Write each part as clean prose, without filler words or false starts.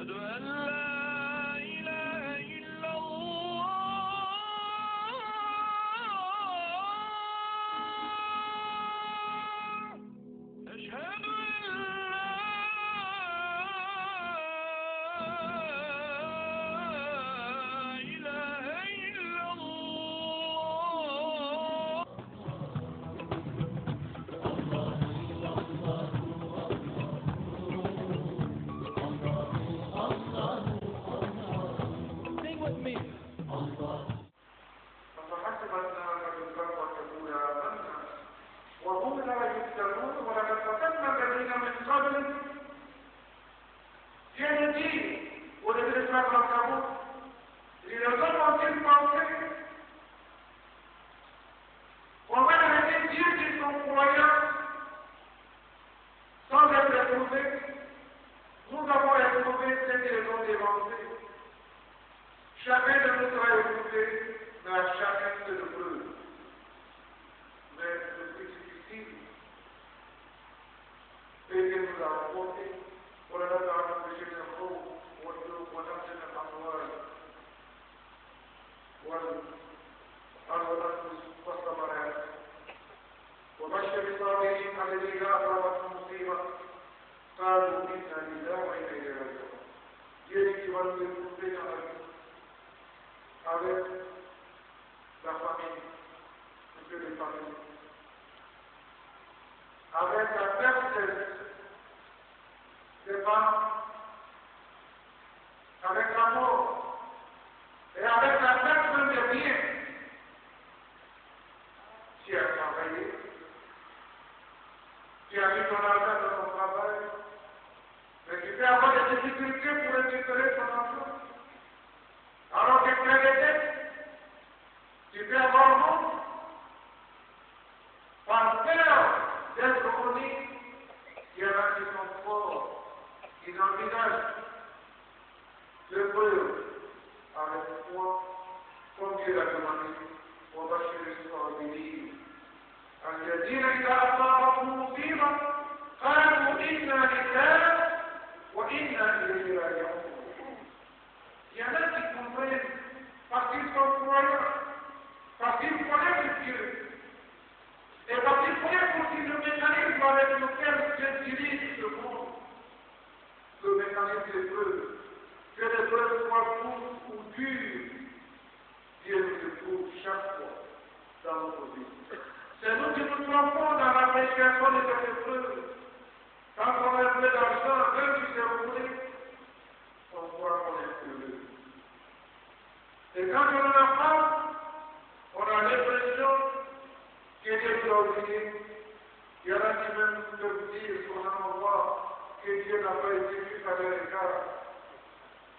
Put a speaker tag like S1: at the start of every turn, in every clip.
S1: أشهد أن لا إله إلا الله أشهد أن لا إله إلا الله Sing with me.
S2: فحسب النار بالكرة الأولى أمنا وهم لا يفتنون ولقد فتنا الذين من قبلهم يهدي ولذلك تركبوا ليظلوا في الموقف ومن هذه يجد قوية sans être éprouvés, nous avons éprouvé ceux qui les ont dévancés. Chacun de nous sera éprouvé, mais à chacun de l'épreuve. Mais le plus difficile, c'est que nous avons porté pour la date de généraux, pour le bonheur de la parole. وبشر الصابرين الذين أصابتهم مصيبة قالوا إنا لله وإنا إليه راجعون. Dieu qui va nous éprouver dans la vie avec la famille, un peu de famille, avec la perte des femmes, avec la mort et avec la perte des biens. Tu as travaillé, tu as mis ton argent dans ton travail, mais tu peux avoir des difficultés pour récupérer ton argent. Alors que tu as des dettes, tu peux avoir honte, par peur d'être reconnu. Il y en a qui sont forts, qui envisagent le preuve avec foi, comme Dieu l'a demandé. وبشر الصابرين الذين إذا أصابتهم مصيبة قالوا إنا لله وإنا إليه راجعون. Il y en a qui comprennent parce qu'ils sont croyants, parce qu'ils connaissent Dieu, et parce qu'ils connaissent aussi le mécanisme avec lequel Dieu dirige le monde, le mécanisme des preuves, que les preuves soient courtes ou dures. Dieu nous éprouve chaque fois dans notre vie. C'est nous qui nous trompons dans l'appréciation de cette épreuve. Quand on a un peu d'argent, même si c'est roulé, on croit qu'on est heureux. Et quand on n'en a pas, on a l'impression que Dieu nous a oublié. Il y en a qui même peuvent dire, qu'on envoie, que Dieu n'a pas été vu à l'écart.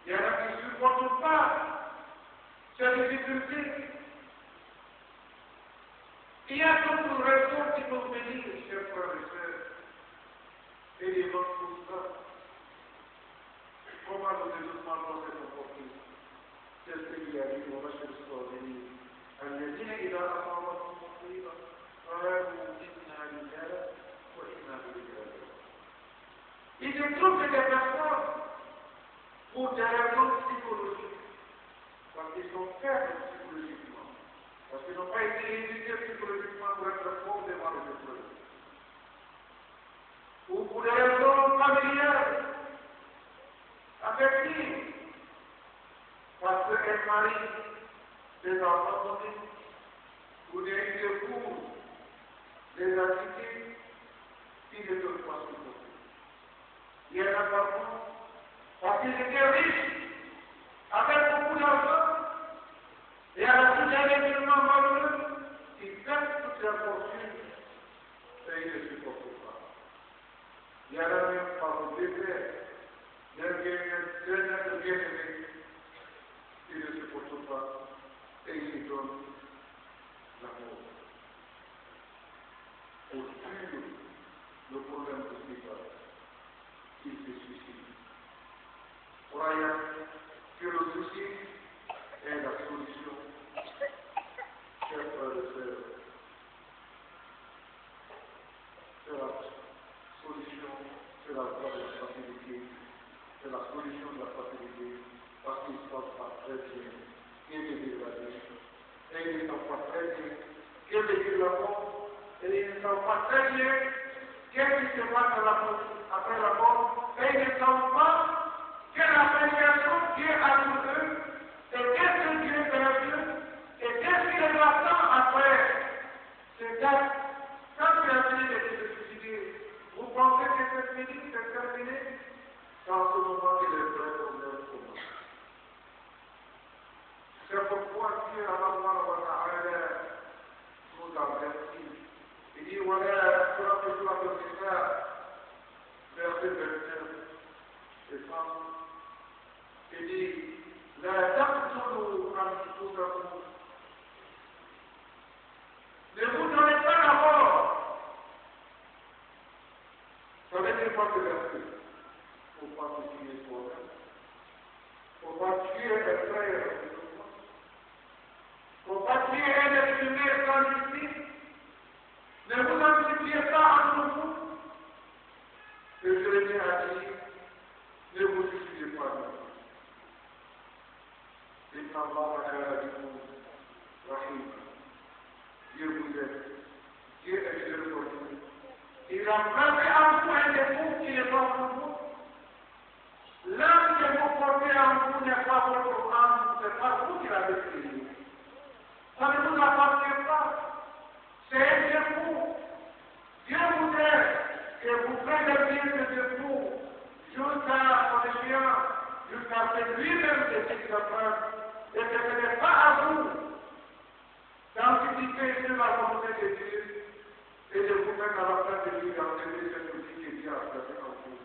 S2: Il y en a qui ne supportent pas cette difficulté. Il y a d'autres raisons qui peuvent venir, chers frères et sœurs, et les autres pour ça. Comment le développement doit se comporter? C'est ce qu'il y a dit au Bachir Sordini. الذين إذا أصابتهم مصيبة قالوا إنا لله وإنا إليه راجعون. Il se trouve que des personnes, pour des raisons psychologiques, parce qu'ils sont faibles psychologiquement, parce qu'ils n'ont pas été éduqués psychologiquement pour être forts devant les épreuves, ou pour des raisons familiales, affectives, parce qu'elles marient des enfants donnés, ou des épouses, des attitudes qui ne peuvent pas supporter. Il y en a parfois, parce qu'ils étaient riches, avec beaucoup d'argent, et à la fin d'un événement malheureux, ils perdent toute leur fortune et ils ne supportent pas. Il y en a même par le désert, d'un bien-aimé, ils ne supportent pas et ils lui donnent la mort. Pour fuir le problème principal, ils se suicident. Croyant que le suicide est la solution. Chers frères et sœurs, c'est la solution, c'est la voie de la facilité, c'est la solution de la facilité. portent pas très bien. Qu'est-ce que Dieu va dire? Et ils ne sont pas très bien. Qu'est-ce que Dieu va faire? Et ils ne sont pas très bien. Qu'est-ce qui se passe après la mort? Et ils ne savent pas quelle appréciation Dieu a pour eux. Et qu'est-ce que Dieu veut dire? Et qu'est-ce qui les attend après? C'est ça. Quand tu as fini de te suicider, vous pensez que c'est fini, c'est terminé? Dans ce moment, il est prêt pour leur combat. C'est pourquoi Dieu, Allah wa ta'ala, nous avertit. Il dit, voilà, sur le soir de l'Islam, verset 29, et 30, il dit, la taqtulu anfusakum. Ne vous donnez pas la mort. Ça veut dire quoi ce verset? Il ne faut pas se tuer soi-même. Il ne faut pas tuer les frères. Il ne faut pas tuer les humains sans justice. Ne vous amplifiez pas entre vous. Le Jérémie a dit, ne vous suicidez pas. Inna Allah alaykum rahim. Dieu vous aide. Dieu est Dieu pour vous. Il a placé en vous un défaut qui n'est pas pour vous. L'âme que vous portez en vous n'est pas votre âme, c'est pas vous qui l'avez créé. Ça ne vous appartient pas. C'est un défaut. Dieu vous aide et vous préservez ce défaut jusqu'à son échéance, jusqu'à ce que lui-même décide de faire. Et que ce n'est pas à vous d'anticiper sur la volonté de Dieu et de vous mettre à la place de Dieu dans cette outil que Dieu a placé en vous.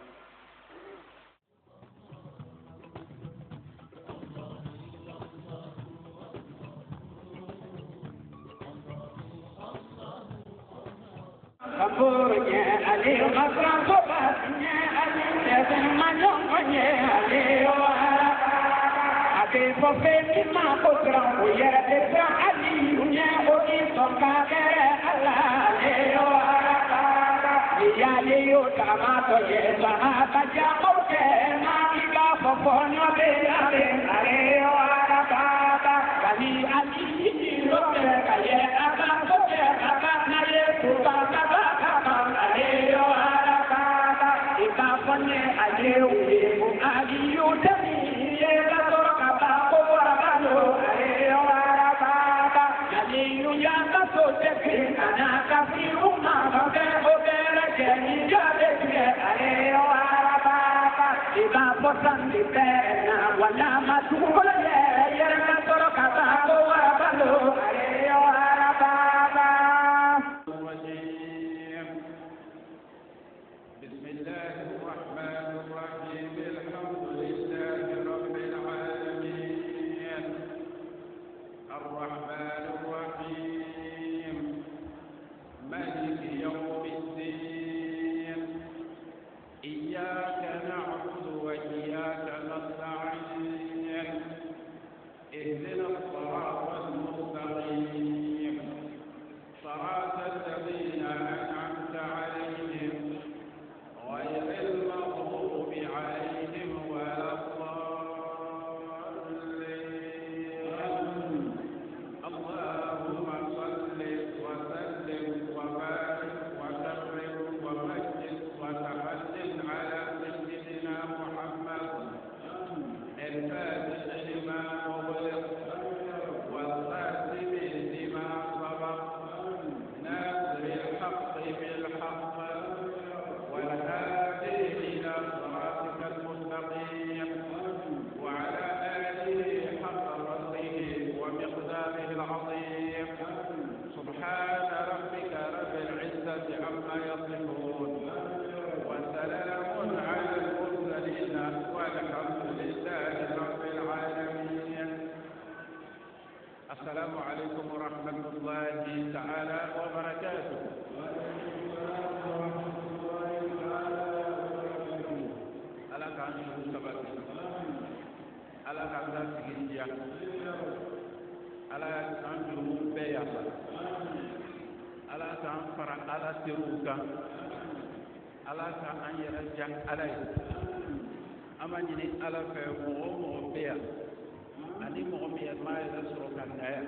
S1: السلام عليكم ورحمة الله تعالى وبركاته. ألا كان شو سبب؟ ألا كان سجيا؟ ألا كان جموع بيا؟ ألا كان فرع ألا تروكا؟ ألا كان أن يرجع عليه؟ أما جني ألا كان مو بيا؟
S3: ani mɔgɔ min yɛrɛ m'a yɛrɛ sɔrɔ ka na yan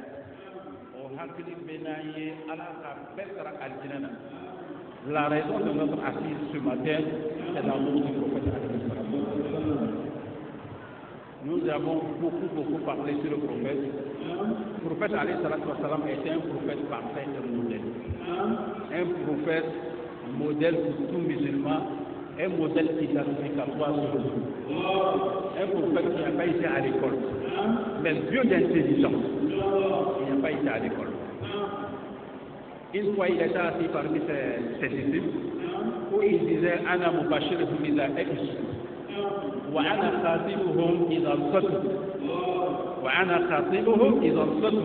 S3: o hakili bɛ n'an ye ala ka bɛɛ sara aljinɛ na. La raison de notre assise ce matin, c'est l'amour du prophète. Nous avons beaucoup parlé sur le prophète. Le prophète alayhi salatu wassalam était un prophète parfait et modèle. Un prophète modèle pour tout musulman, un modèle identificatoire sur le monde. Un prophète qui n'a pas été à l'école, mais Dieu d'intelligence, il n'a pas été à l'école. Une fois, il était assis parmi ses disciples, où il disait « Ana mubashiruhum idha aishu, wa ana khatibuhum idha satu, wa ana khatibuhum idha satu,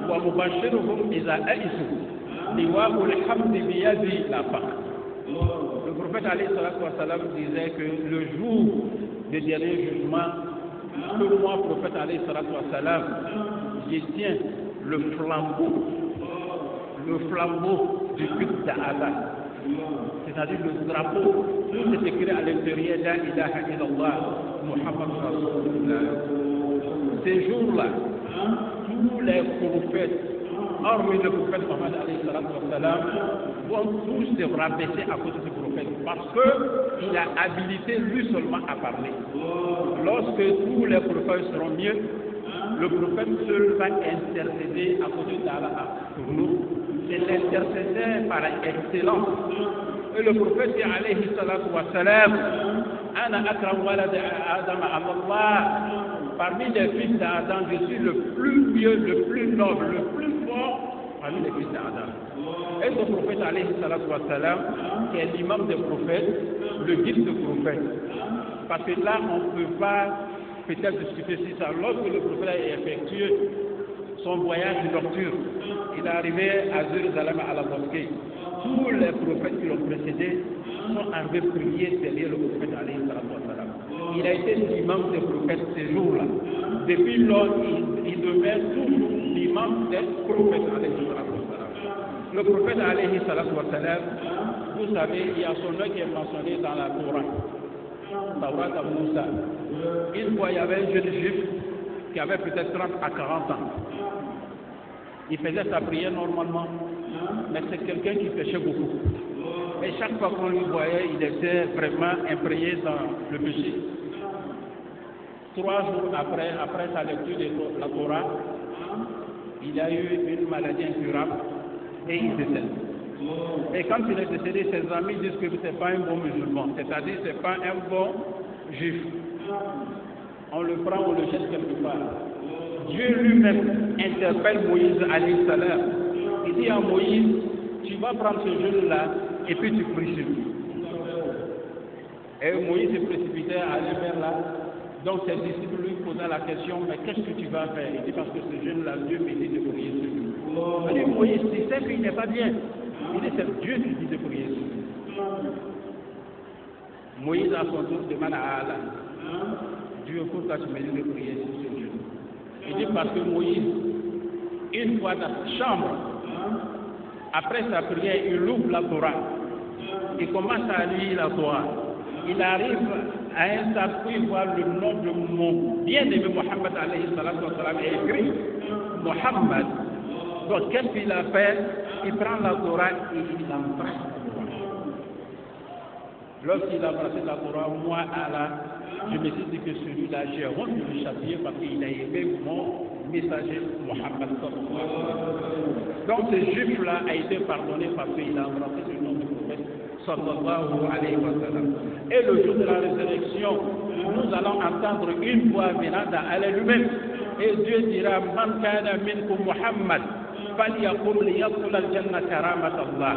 S3: wa mubashiruhum idha aishu, liwa'ul hamdi biyadi la faq ». Le prophète alayhi salatu wa salam disait que le jour du dernier jugement, que moi, prophète alayhi salatu wa salam, je tiens le flambeau du culte d'Allah, c'est-à-dire le drapeau, tout est écrit à l'intérieur La ilaha illallah, Muhammad Rasulullah. Ces jours-là, tous les prophètes, hormis le prophète Mohammed alayhi salatu wa salam, vont tous se rabaisser à côté du prophète parce qu'il a habilité lui seulement à parler. Lorsque tous les prophètes seront mieux, le prophète seul va intercéder à côté d'Allah pour nous. C'est l'intercédeur par excellence. Et le prophète dit alayhi salatu wa salam, Ana akram walad Adam Allah. Parmi les fils d'Adam, je suis le plus vieux, le plus noble, le plus fort parmi les fils d'Adam. Et le prophète alayhi salatu wa salam, qui est l'imam des prophètes, le guide des prophètes. Parce que là, on ne peut pas peut-être discuter sur ça. Lorsque le prophète a effectué son voyage nocturne, il est arrivé à Jérusalem à la mosquée. Tous les prophètes qui l'ont précédé sont arrivés prier derrière le prophète alayhi salatu wa salam. Il a été l'imam des prophètes ces jours-là. Depuis lors, il demeure toujours l'imam des prophètes alayhi salatu wa salam. Le prophète alayhi salatu wa salam, vous savez, il y a son nom qui est mentionné dans la Torah. Tawrat à Moussa. Une fois, il y avait un jeune juif qui avait peut-être 30 à 40 ans. Il faisait sa prière normalement, mais c'est quelqu'un qui péchait beaucoup. Et chaque fois qu'on lui voyait, il était vraiment imprégné dans le péché. 3 jours après sa lecture de la Torah, il a eu une maladie incurable et il décède. Et quand il est décédé, ses amis disent que ce n'est pas un bon musulman, c'est-à-dire que ce n'est pas un bon juif. On le prend, on le jette quelque part. Dieu lui-même interpelle Moïse alayhi salam. Il dit à Moïse, tu vas prendre ce jeune-là et puis tu pries sur lui. Et Moïse s'est précipité à aller vers là. Donc ses disciples lui posaient la question, mais qu'est-ce que tu vas faire? Il dit parce que ce jeune-là, Dieu me dit de prier sur lui. Il dit, Moïse, tu sais qu'il n'est pas bien. Il dit, c'est Dieu qui dit de prier sur lui. Moïse à son tour demande à Allah, Dieu, pourquoi tu me dis de prier sur ce jeune? Il dit parce que Moïse, une fois dans sa chambre, après sa prière, il ouvre la Torah. Il commence à lire la Torah. Il arrive à un stade où il voit le nom de mon bien-aimé Mohammed alayhi salatu wa salam écrit Mohammed. Donc qu'est-ce qu'il a fait? Il prend la Torah et il embrasse la Torah. Lorsqu'il a embrassé la Torah, moi, Allah, je me suis dit que celui-là, j'ai honte de le châtier parce qu'il a aimé mon messager Mohammed. Donc ce juif-là a été pardonné parce qu'il a embrassé le nom du prophète sallallahu alayhi wa sallam. Et le jour de la résurrection, nous allons entendre une voix venant d'Allah lui-même. Et Dieu dira, Man kana minkum Muhammad, falyakum liyadkhul al-jannah karamat Allah.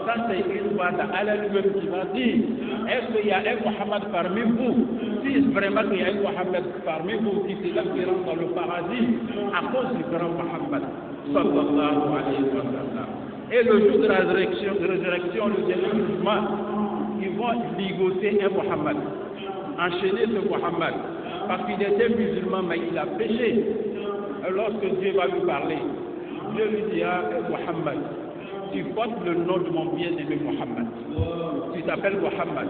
S3: Ça c'est une voix d'Allah lui-même qui va dire, est-ce qu'il y a un Muhammad parmi vous? Si vraiment il y a un Muhammad parmi vous qui se rentre dans le paradis à cause du grand Muhammad sallallahu alayhi wa sallam. Et le jour de la résurrection, le dernier jugement, ils vont ligoter un Muhammad, enchaîner ce Muhammad, parce qu'il était musulman, mais il a péché. Et lorsque Dieu va lui parler, Dieu lui dira, Muhammad, tu portes le nom de mon bien-aimé Muhammad. Tu t'appelles Muhammad.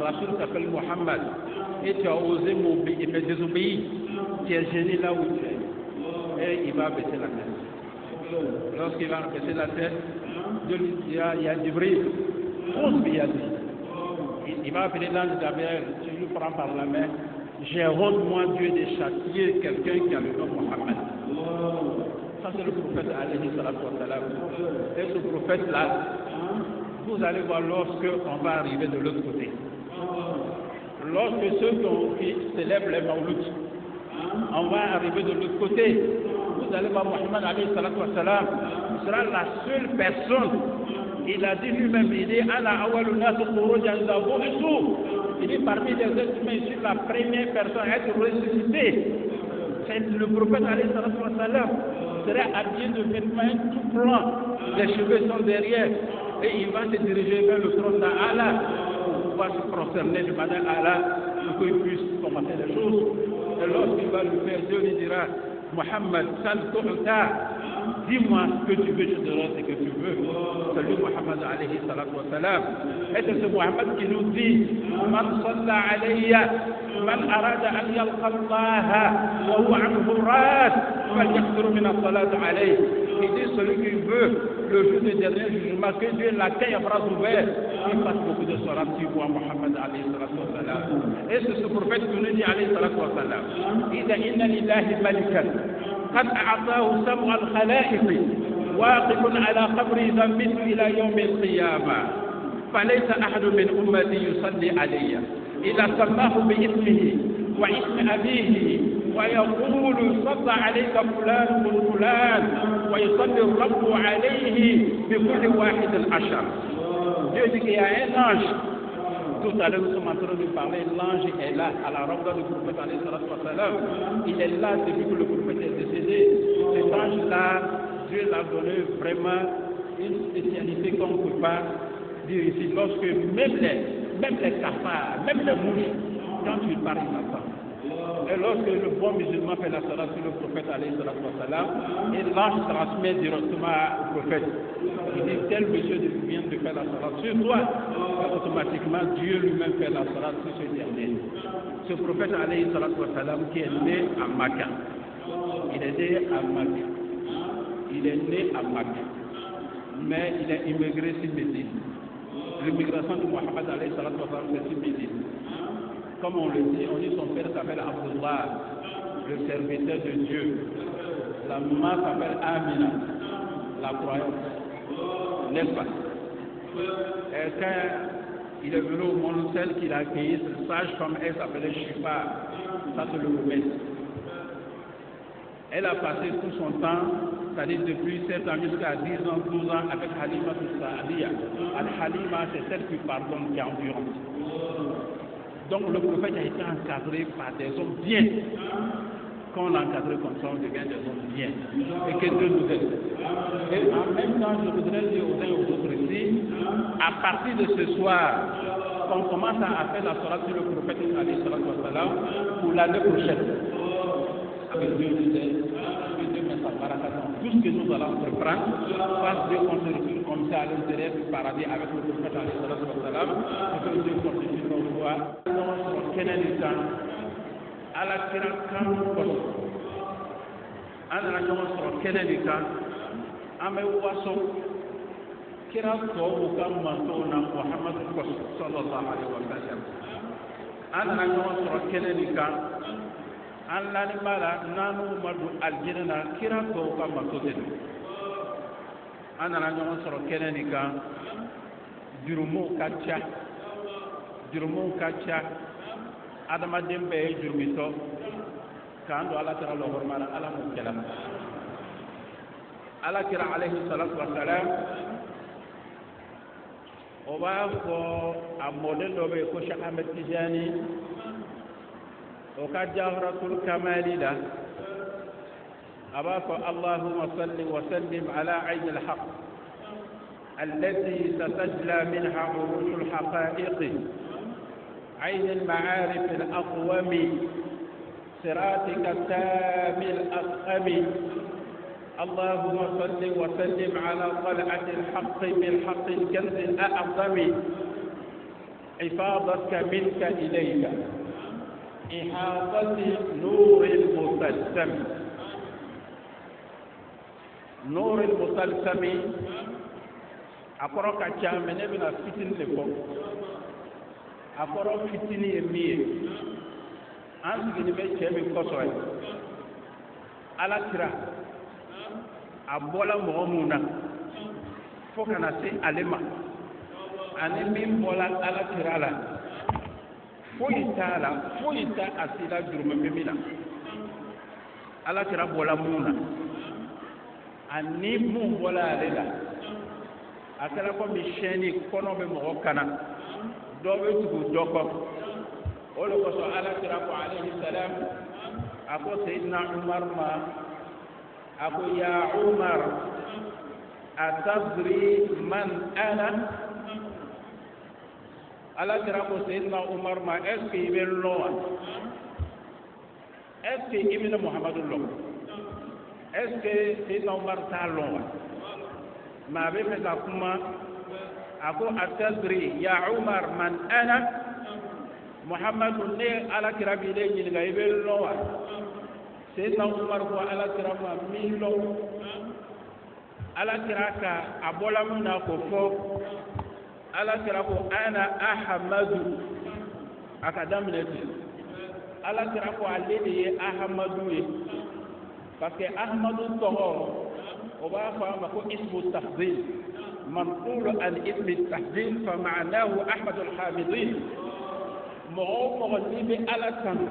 S3: Rasul s'appelle Muhammad. Et tu as osé me désobéir. tu es gêné là où tu es. Et il va baisser la tête. Lorsqu'il va baisser la tête, Dieu lui dira, il y a Jibril, pose Biyadi. Il va appeler l'ange Gabriel, tu lui prends par la main, j'ai honte, moi, Dieu, de châtier quelqu'un qui a le nom Mohammed. Ça, c'est le prophète alayhi salatu wa salam. Et ce prophète-là, vous allez voir lorsque on va arriver de l'autre côté. Lorsque ceux qui célèbrent les Mawlud, on va arriver de l'autre côté. Vous allez voir Mohammed alayhi salatu wa salam, il sera la seule personne. Il a dit lui-même, il dit, Ana awwalu nas khurujan idha bu'ithu. Il dit, parmi les êtres humains, je suis la première personne à être ressuscitée. C'est le prophète alayhi salatu wa salam serait habillé de vêtements tout blancs, les cheveux sont derrière, et il va se diriger vers le trône d'Allah pour pouvoir se prosterner de manière à Allah pour qu'il puisse commencer les choses. Et lorsqu'il va le faire, Dieu lui dira, Mohammed, dis-moi ce que tu veux, je te donne ce que tu veux. C'est lui, Mohammed alayhi salatu wa salam. Et c'est ce Mohammed qui nous dit, Man salla alayya, man arada an yalqa Allah, wa huwa anhu rad, falyakthur min as-salat alayhi. Il dit, celui qui veut, le jour du dernier jugement, que Dieu l'accueille à bras ouverts, il passe beaucoup de salat sur Mohammed alayhi salatu wa salam. Et c'est ce prophète qui nous dit alayhi salatu wa salam, Ida inna lillahi malikan, قد أعطاه سمع الخلائق واقف على قبري ذنبت إلى يوم القيامة فليس أحد من أمتي يصلي علي إذا سماه باسمه واسم أبيه ويقول صلى عليك فلان بن فلان ويصلي الرب عليه بكل واحد العشر. Dieu dit qu'il y a un ange. Tout à l'heure, nous sommes en train de parler, l'ange est là, à la rencontre du prophète alayhi salatu wa salam. Il est là depuis que le prophète est décédé. Cet ange-là, Dieu l'a donné vraiment une spécialité qu'on ne peut pas dire ici. Lorsque même les cafards, même les mouches, quand tu parles, il m'entend. Et lorsque le bon musulman fait la salat sur le prophète alayhi salatu wa salam, et l'ange transmet directement au prophète. Il dit, tel monsieur vient de faire la salat sur toi. Et automatiquement, Dieu lui-même fait la salat sur ce dernier. Ce prophète alayhi salatu wa salam qui est né à Makkah. Il est né à Makkah. Il est né à Makkah. Mais il est immigré sur Médine. L'immigration de Mohammed alayhi salatu wa salam, c'est sur Médine. Comme on le dit, on dit son père s'appelle Abdullah, le serviteur de Dieu. La maman s'appelle Amina, la croyante. N'est-ce pas? Et quand il est venu au monde, celle qu'il a accueillie, cette sage femme, elle s'appelait Shifa. Ça, c'est le Roubaix. Elle a passé tout son temps, c'est-à-dire depuis 7 ans jusqu'à 10 ans, 12 ans, avec Halima Toussadia. Al-Halima, c'est celle qui pardonne, qui est endurante. Donc le prophète a été encadré par des hommes bien. Quand on l'encadre comme ça, on devient des hommes bien. Et que Dieu nous aide. Et en même temps, je voudrais dire aux uns et aux autres ici, à partir de ce soir, on commence à faire la salat sur le prophète alayhi salatu wa salam pour l'année prochaine. Avec Dieu nous aide, que Dieu met sa baraka dans tout ce que nous allons entreprendre, parce que on se retrouve comme ça à l'intérieur du paradis avec le prophète alayhi salatu wa salam, et que Dieu continue nos voies. Kenenisa ala kira kanu koso an nana ɲɔgɔn sɔrɔ kɛnɛ de kan an bɛ waso kira tɔw ka mantow na Muhamadu koso sallallahu alaihi wa sallam an nana ɲɔgɔn sɔrɔ kɛnɛ de kan an lanima la n'anu ma don alijinɛ na kira tɔw ka manto de don an nana ɲɔgɔn sɔrɔ kɛnɛ de kan jurumu ka ca adamaden bɛɛ ye jurumitɔ k'an don ala kira lɔgɔrɔma la ala m'o kɛla ala kira alayhi salatu wa salam o b'a fɔ a mɔden dɔ bɛ yen ko Cheikh Ahmed Tijani o ka Jawharatul Kamali la a b'a fɔ Allahumma salli wa sallim ala ayni al-haq التي تتجلى منها عروش الحقائق عين المعارف الأقوم صراطك التام الأفخم اللهم صل وسلم على طلعة الحق بالحق الكنز الأعظم حفاظتك منك إليك إحاطة نور المتلسم. نور المتلسم أقرأ كامل من الفتن لكم أقرأ فتن يمير أنت جنبي كامل كسوة على ترى أبولا مغمونا فكنا سي ألما أنا من بولا على ترى لا فويتا أسيلا جرم بمنا على ترى بولا مونا أني مو بولا للا akala ko mi sheni kono be mo kana do be tugu doko o lo ko so ala tira ko alayhi salam ako sayyidina umar ma ako ya umar atadri man ana ala tira ko sayyidina umar ma est-ce que ibn lowa est-ce que ibn muhammadul lo est-ce que sayyidina umar ta lowa ما بين كما أكو أتدري يا عمر من أنا محمد ني على كرامي لي غايبل لو سيدنا عمر كو على كرام ميلو على كراكا ابولا منا كو فو على كراكو انا احمد اكادام لتي على كراكو علي احمد parce que ahmadu toho وبقى اسم التفضيل منقول عن اسم التفضيل فمعناه أحمد الحامدين مغوم غنيب على تنو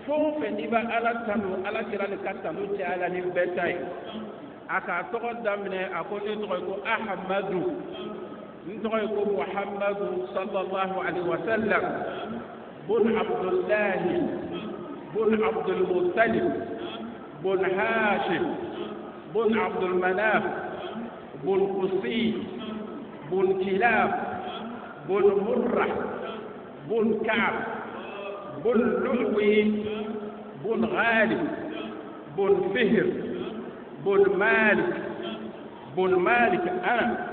S3: فوق نيبا على تنو على كران كتنو تعالى نبتاي أكا تقدم من أقول نتغيكو أحمد نتغيكو محمد صلى الله عليه وسلم بن عبد الله بن عبد المطلب بن هاشم بن عبد المناف بن قصي بن كلاب بن مرة بن كعب بن لؤي بن غالب بن فهر بن مالك أنا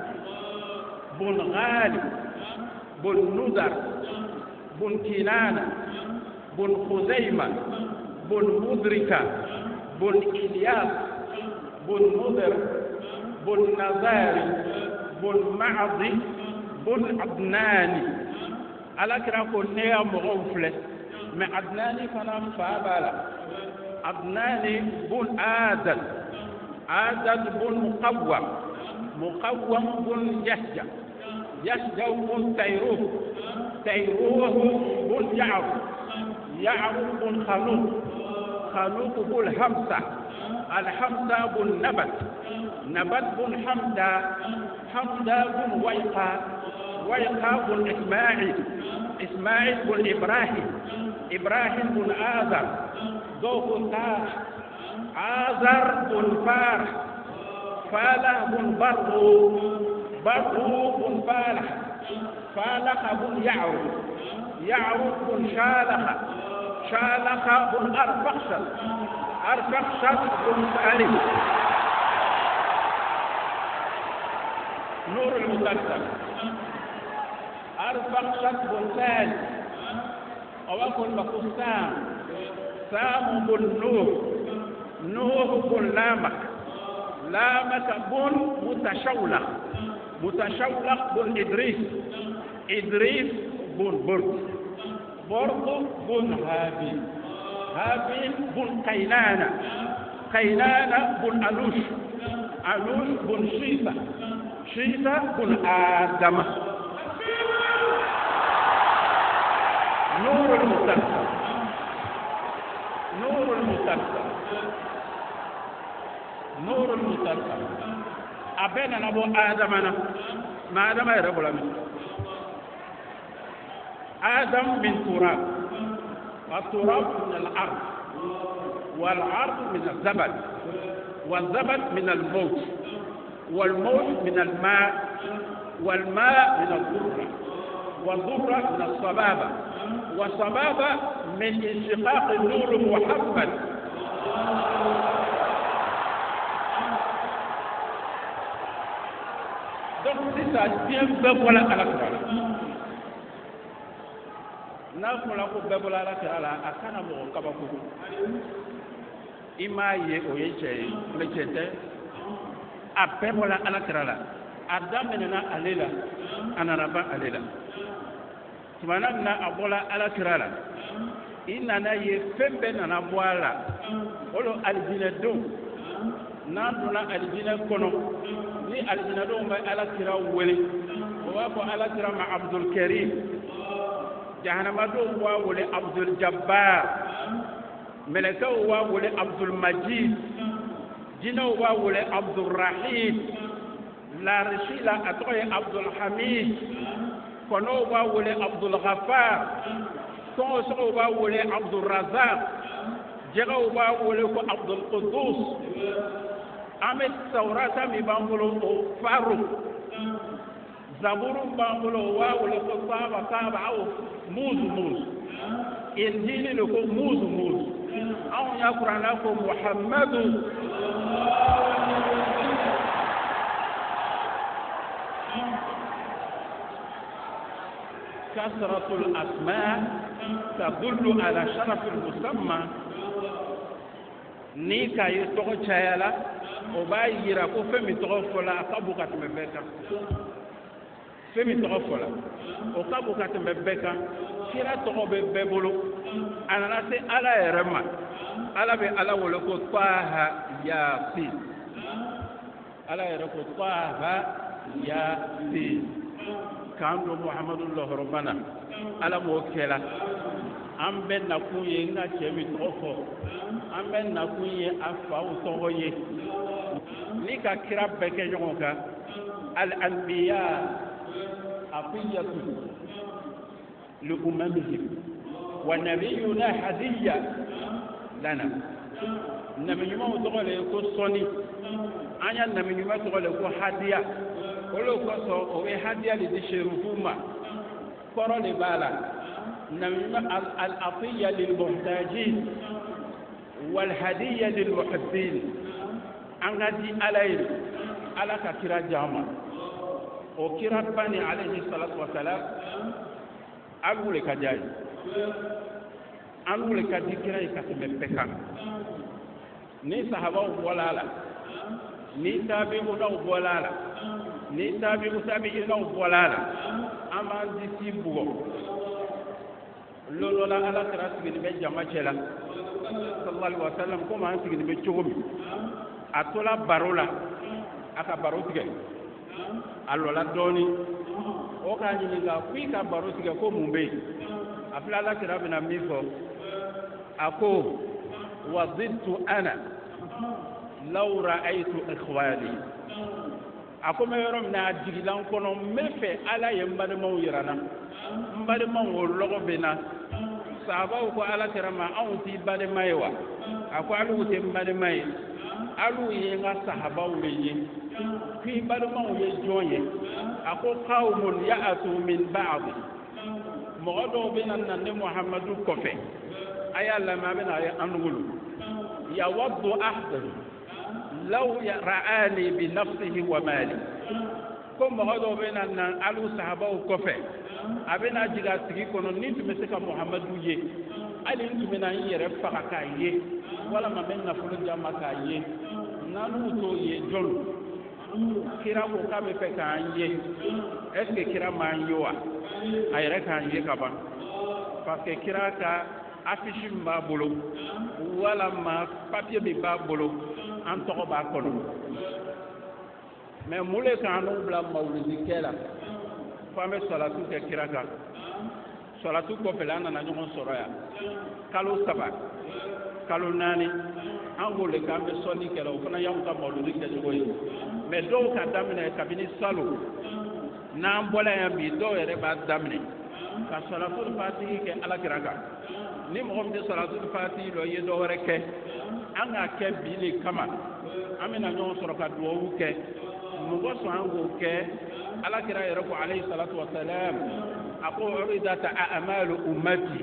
S3: بن غالب بن نذر بن كنانة بن خزيمة بن مدركة بن إلياس بن نذر بن نزاري بن معضي بن عدناني على كراكو نيا مغفلة من عدناني فانا فابالا عدناني بن آدد بن مقوم بن يحجى بن تيروه بن يعرف بن خلوق بن حمزة الحمزة بن نبت بن حمزة بن ويقى بن إسماعيل بن إبراهيم بن آذر ذوق آذر بن فالح بن برو بن فالح بن يعرف بن شالخ بن أرفخشد بن سالم نور المتلسم أرفخشد بن سالم أوكل بقسام سام بن نوح بن لامك بن متشولق بن إدريس بن برد بن هابيل بن قينانة بن ألوش بن شيثة بن آدم نور المتلسم أبينا نبو آدمنا ما آدم يربو لمن آدم من تراب التراب من الأرض والأرض من الزبد والزبد من الموت والموت من الماء والماء من الذرة والذرة من الصبابة والصبابة من انشقاق النور محمد donc c'est ça bien ben voilà à la n'a fɔla ko bɛɛ bɔla alakira la a kana mɔgɔ kabakogo i m'a ye o ye cɛ ye mais cɛ tɛ a bɛɛ bɔla alakira la a daminɛna ale la a nana ban ale la tumana min na a bɔla alakira la i nana ye fɛn bɛɛ nana bɔ a la o lo alijinɛdenw n'an donna alijinɛ kɔnɔ ni alijinɛdenw bɛ alakira wele o b'a fɔ alakira ma abdul karim jahanamadenw b'a wele abdul jabbar mɛlɛkɛw b'a wele abdul majid jinɛw b'a wele abdul rahim larisi la a tɔgɔ ye abdul hamid kɔnɔw b'a wele abdul ghafar sɔgɔsɔgɔw b'a wele abdul razak jɛgɛw b'a wele ko abdul qudus an bɛ tawurata min b'an bolo o faruk zaburu b'an bolo o b'a wele ko saba aw muzu injili le ko muzu anw ya kuranna ko muhammadu كثرة الأسماء تدل على شرف المسمى نيكا يتوغ تشايلا وبايرا كو فمي توغفلا كابوكا تمبكا فمي توغفلا وكابوكا تمبكا كيرا توغ بيبولو انا ناسي على يرما على بي على ولكو طه ياسين على يركو طه ياسين كانوا محمد الله ربنا على موكلا an bɛ nakun ye n ka cɛ min tɔgɔ fɔ an bɛ nakun ye a faw tɔgɔ ye ni ka kira bɛɛ kɛ ɲɔgɔn kan al-anbiya aqiyatu li umamihim wa nabiyuna hadiya lana nabi ɲumanw tɔgɔ le ko sɔni an ya nabi ɲuman tɔgɔ le ko hadiya olu kosɔn o bɛ hadiya de di serufu ma kɔrɔ de b'a la العطية للمحتاجين والهدية للمحبين أنغدي عليه على كرا جامع وكرا بني عليه الصلاة والسلام أقول لك جاي أقول لك ذكرى يكتب بكا ni sahabaw bɔla la ni tabi'unaw bɔla la ni tabi'unaw bɔla la an b'an disi bugɔ lolo la ala kira sigini bɛ jama cɛla sallallahu alaihi wasallam komi an sigini bɛ cogo min a tola baro la a ka baro tigɛ a lɔla dɔɔni o k'a ɲininka ko i ka baro tigɛ ko mun bɛ yen a filɛ ala kira bɛna min fɔ a ko wa zidtu ana law ra'aytu ikhwani a ko n bɛ yɔrɔ min na a jigilan kɔnɔ n bɛ fɛ ala ye n balimaw yira n na n balimaw o lɔgɔ bɛ n na sahabaw ko ala kira ma anw t'i balima ye wa a ko alu tɛ n balima ye alu ye n ka sahabaw de ye k'i balimaw ye jɔn ye a ko qawmun ya'tu min ba'd mɔgɔ dɔw bɛ na ne muhamadu kɔfɛ a y'a lamɛn a bɛ na ye an wolo yawaddu ahadu law ra'ani bi nafsihi wa mali ko mɔgɔ dɔw bɛ na alu sahabaw kɔfɛ a bɛ na jigin a sigi kɔnɔ ni tun bɛ se ka muhamadu ye hali n tun bɛ na n yɛrɛ faga k'a ye walama n bɛ nafolo jama k'a ye n'anu t'o ye jɔn kira ko k'a bɛ fɛ k'an ye est ce que kira m'an ye wa a yɛrɛ k'an ye ka ban parce que kira ka affiche min b'a bolo walama papier min b'a bolo an tɔgɔ b'a kɔnɔ mais mun de k'an n'u bila mawuludi kɛ la fo an bɛ salatu kɛ kira kan salatu kɔfɛ la an nana ɲɔgɔn sɔrɔ yan kalo 3 kalo 4 an ko le k'an bɛ sɔnni kɛ la o fana y'anw ka mawuludi kɛcogo ye mais dɔw ka daminɛ kabini salo n'an bɔla yan bi dɔw yɛrɛ b'a daminɛ ka salatul fatihi kɛ alakira kan ni mɔgɔ min tɛ salatul fatihi dɔ ye dɔ wɛrɛ kɛ an k'a kɛ bi de kama an bɛna ɲɔgɔn sɔrɔ ka duwawu kɛ mɔgɔ sɔn an k'o kɛ alakira yɛrɛ ko alayhi salatu wasalam a ko uridata a'malu ummati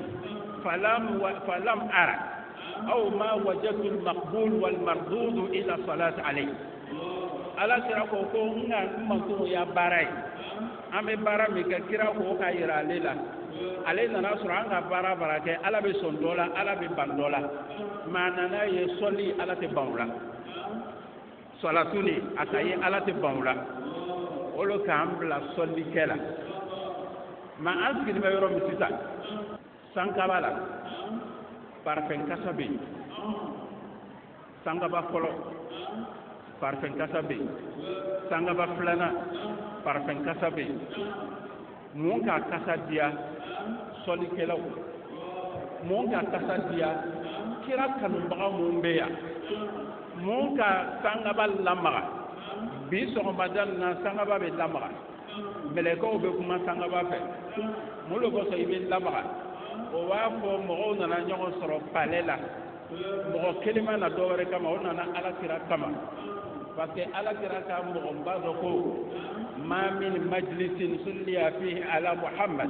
S3: falam ara aw ma wajadtu al-maqbul wal mardud ila salat alayhi alakira ko n ma to ya baara ye an bɛ baara min kɛ kira ko ka yira ale la ale nana sɔrɔ an ka baara baara kɛ ala bɛ sɔn dɔ la ala bɛ ban dɔ la maa nana ye sɔli ala tɛ ban o la sɔlatu ni a ka ye ala tɛ ban o la olu k'an bila sɔlikɛ la ma an sigilen bɛ yɔrɔ min sisan sankaba la parfɛn kasa bɛ yen sankaba fɔlɔ parfɛn kasa bɛ yen sankaba filanan parfɛn kasa bɛ yen mun ka kasa diya sɔlikɛlaw mun ka kasa diya kira kanubaga mun bɛ yan mun ka sankaba lamaga bi sɔgɔmada na sankaba bɛ lamaga mɛlɛkɛw bɛ kuma sankaba fɛ mun de kosɔn i bɛ lamaga o b'a fɔ mɔgɔw nana ɲɔgɔn sɔrɔ palais la mɔgɔ kelen ma na dɔwɛrɛ kama o nana alakira kama parce que alakira ka mɔgɔba dɔ ko ma min majlisin sulliya fihi ala muhammad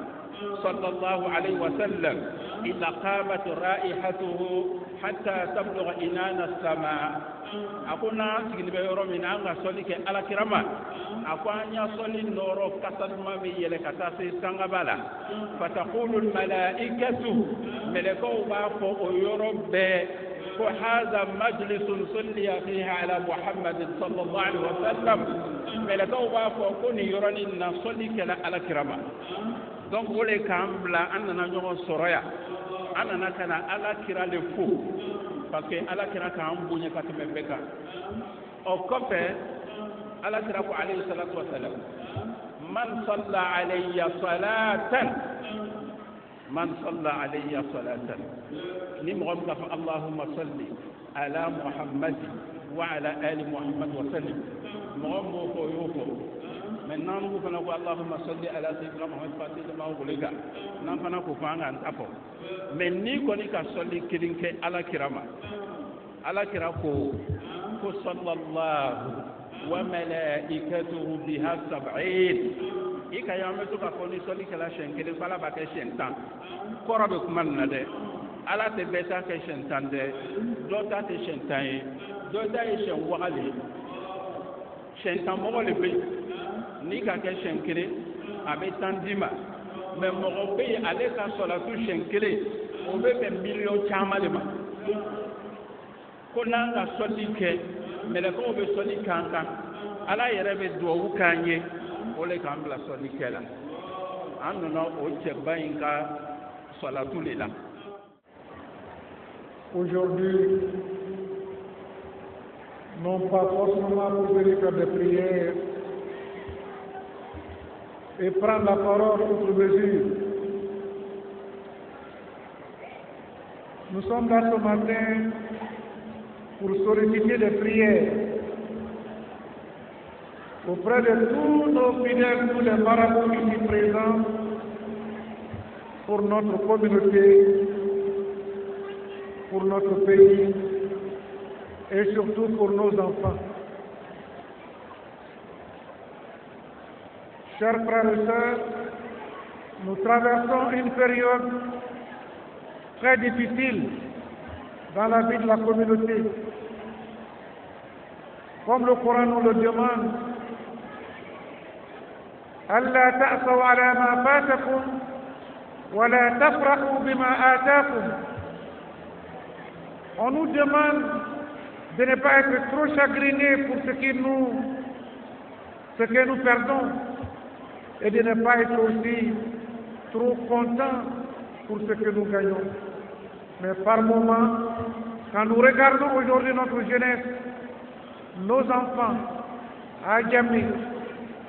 S3: sallallahu alayhi wa sallam illa qamat raihatuhu hatta tablugha inana as-sama a ko n'an sigilen bɛ yɔrɔ min na an ka sɔli kɛ alakira ma a ko an y'a sɔli nɔrɔ kasa duman bɛ yɛlɛ ka taa se sangaba la fataqulu al-malaikatu mɛlɛkɛw b'a fɔ o yɔrɔ bɛɛ ko haza majlisun sulliya fihi ala muhammadin sallallahu alaihi wa sallam mɛlɛkɛw b'a fɔ ko nin yɔrɔnin na sɔli kɛla alakira ma donc o de k'an bila an nana ɲɔgɔn sɔrɔ yan an nana ka na alakira le fo parce que alakira k'an bonya ka tɛmɛ bɛɛ kan o kɔfɛ alakira ko alayhi salatu wa salam man salla alayya salatan ni mɔgɔ min ka fɔ allahumma salli ala muhammad wa ala ali muhammad wa sallim mɔgɔ m'o fɔ o y'o fɔ mais n'an ko fana ko allahumma salli ala sayyidina muhammad fatih lima ughliqa n'an fana ko fɔ an k'an ta fɔ mais ni kɔni ka sɔli kelen kɛ alakira ma alakira ko sallallahu wa malaikatuhu biha sab'in i ka y'an bɛ to ka fɔ ni sɔli kɛla siɲɛ kelen f'ala b'a kɛ siɲɛ 10 kɔrɔ bɛ kuma nin na dɛ ala tɛ bɛɛ ta kɛ siɲɛ 10 dɛ dɔ ta tɛ siɲɛ 10 ye dɔ ta ye siɲɛ wagali siɲɛ 10 mɔgɔ le bɛ yen n'i ka kɛ siɲɛ kelen a bɛ 10 d'i ma mais mɔgɔ bɛ yen ale ka sɔlatu siɲɛ kelen o bɛ bɛn miliyɔn caman de ma ko n'an ka sɔli kɛ mɛlɛkɛw bɛ sɔli k'an kan ala yɛrɛ bɛ duwawu k'an ye o le k'an bila sɔli kɛ la an nana o cɛba in ka sɔlatu le la.
S2: Aujourd'hui, non pas forcément pour venir faire des prières et prendre la parole outre mesure. Nous sommes là ce matin pour solliciter des prières auprès de tous nos fidèles, tous les marabouts ici présents, pour notre communauté, pour notre pays et surtout pour nos enfants. Chers frères et sœurs, nous traversons une période très difficile dans la vie de la communauté. Comme le Coran nous le demande, ألا تأسوا على ما فاتكم ولا تفرحوا بما آتاكم. On nous demande de ne pas être trop chagrinés pour ce que nous perdons et de ne pas être aussi trop contents pour ce que nous gagnons. Mais par moments, quand nous regardons aujourd'hui notre jeunesse, nos enfants, à Djamé,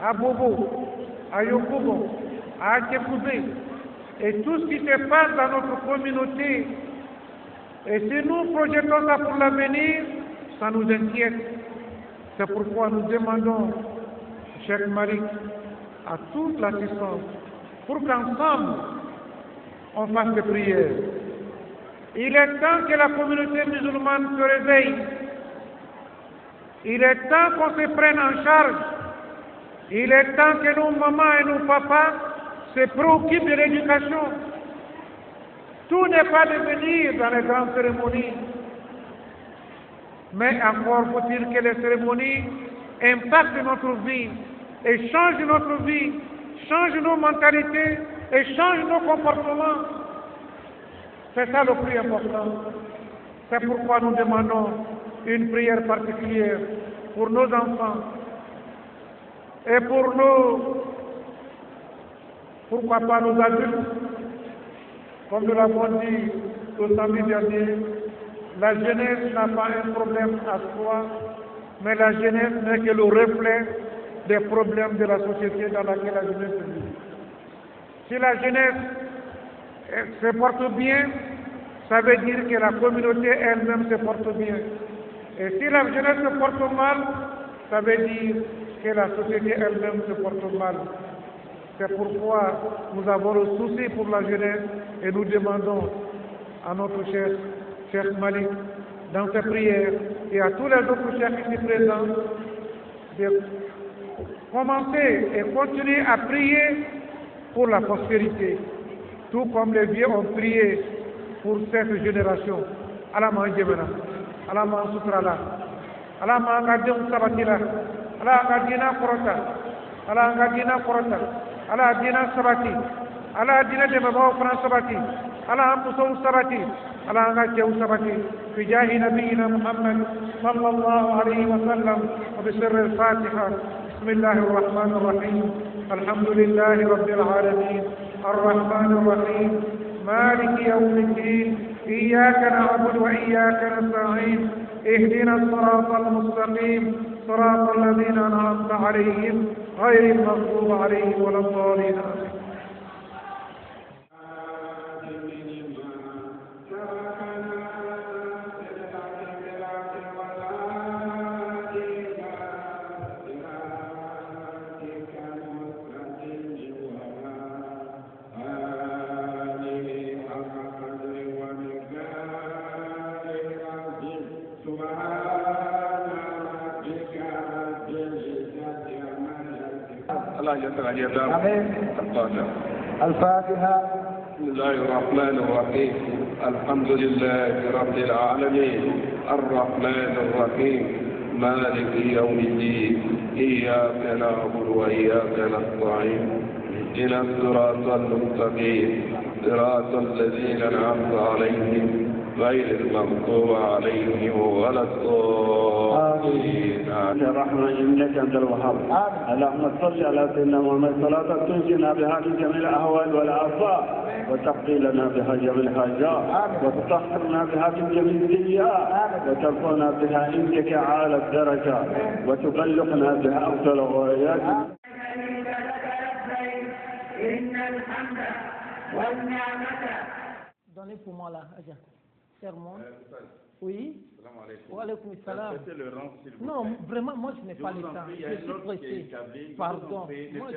S2: à Bobo, à Yokobo, à Tchekoubé, et tout ce qui se passe dans notre communauté, et si nous projetons ça pour l'avenir, ça nous inquiète. C'est pourquoi nous demandons, Cheikh Malik, à toute l'assistance, pour qu'ensemble, on fasse des prières. Il est temps que la communauté musulmane se réveille. Il est temps qu'on se prenne en charge. Il est temps que nos mamans et nos papas se préoccupent de l'éducation. Tout n'est pas de venir dans les grandes cérémonies. Mais encore faut-il que les cérémonies impactent notre vie et changent notre vie, changent nos mentalités et change nos comportements. C'est ça le plus important. C'est pourquoi nous demandons une prière particulière pour nos enfants et pour nous, pourquoi pas nos adultes. Comme nous l'avons dit le samedi dernier, la jeunesse n'a pas un problème à soi, mais la jeunesse n'est que le reflet des problèmes de la société dans laquelle la jeunesse vit. Si la jeunesse se porte bien, ça veut dire que la communauté elle-même se porte bien. Et si la jeunesse se porte mal, ça veut dire que la société elle-même se porte mal. C'est pourquoi nous avons le souci pour la jeunesse et nous demandons à notre chef Malik, dans ses prières, et à tous les autres chefs ici présents, de commencer et continuer à prier pour la prospérité, tout comme les vieux ont prié pour cette génération. Alama Njemena, Alama Sutrala, Alama Ngadem Sabatila, Alama Ngadina Korota, Alama Ngadina Korota, Alama Dina Sabati, Alama Dina de Baba Fran Sabati, Alama Musou Sabati, Alama Ngadeu Sabati, Fijahi Nabiyina Muhammad sallallahu alayhi wa sallam, وبسر الفاتحة. بسم الله الرحمن الرحيم. الحمد لله رب العالمين الرحمن الرحيم مالك يوم الدين إياك نعبد وإياك نستعين اهدنا الصراط المستقيم صراط الذين أنعمت عليهم غير المغضوب عليهم ولا الضالين.
S4: الفاتحة.
S5: بسم الله الرحمن الرحيم. الحمد لله رب العالمين الرحمن الرحيم مالك يوم الدين إياك نعبد وإياك نستعين اهدنا الصراط المستقيم صراط الذين أنعمت عليهم غير المغضوب عليهم ولا الضالين.
S4: الرحمن إنك أنت الوهاب. اللهم صل على سيدنا محمد صلاة تنجينا بها من جميع الأهوال والآفات وتقضي لنا بها جميع الحاجات وتطهرنا بها من جميع السيئات وترفعنا بها عندك أعلى الدرجات وتبلغنا بها أفضل الغايات.
S6: إن الحمد والنعمة.
S7: Donnez pour moi là, Adja. Sermon. Oui. Wa alaykoum salam. Non, vraiment, moi je n'ai pas le temps. Je suis pressé. Pardon. Moi,